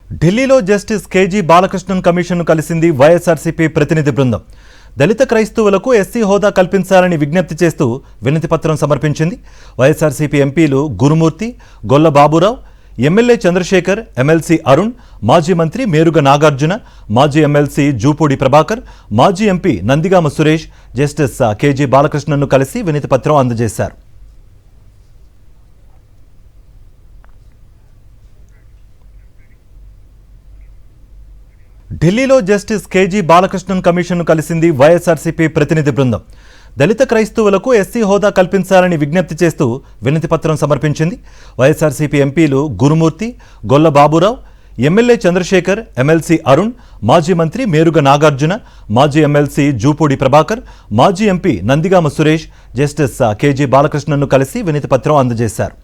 ఢిల్లీలో justice KG Balakrishnan కమిషన్ను కలిసింది వైఎస్ఆర్సీపీ ప్రతినిధి బృందం. దళిత క్రైస్తవులకు ఎస్సీ హోదా కల్పించాలని విజ్ఞప్తి చేస్తూ వినతిపత్రం సమర్పించింది. వైఎస్ఆర్సీపీ ఎంపీలు గురుమూర్తి, గొల్ల బాబురావు, ఎమ్మెల్యే చంద్రశేఖర్, ఎమ్మెల్సీ అరుణ్, మాజీ మంత్రి మేరుగ నాగార్జున, మాజీ ఎమ్మెల్సీ జూపూడి ప్రభాకర్, మాజీ MP Nandigama Suresh justice KG బాలకృష్ణన్ను కలిసి వినతిపత్రం అందజేశారు. ఢిల్లీలో జస్టిస్ కేజీ బాలకృష్ణన్ కమిషన్ను కలిసింది వైఎస్ఆర్సీపీ ప్రతినిధి బృందం. దళిత క్రైస్తవులకు ఎస్సీ హోదా కల్పించాలని విజ్ఞప్తి చేస్తూ వినతిపత్రం సమర్పించింది. వైఎస్ఆర్సీపీ ఎంపీలు గురుమూర్తి, గొల్ల బాబురావు, ఎమ్మెల్యే చంద్రశేఖర్, ఎమ్మెల్సీ అరుణ్, మాజీ మంత్రి మేరుగ నాగార్జున, మాజీ ఎమ్మెల్సీ జూపూడి ప్రభాకర్, మాజీ MP Nandigama Suresh justice KG బాలకృష్ణన్ను కలిసి వినతిపత్రం అందజేశారు.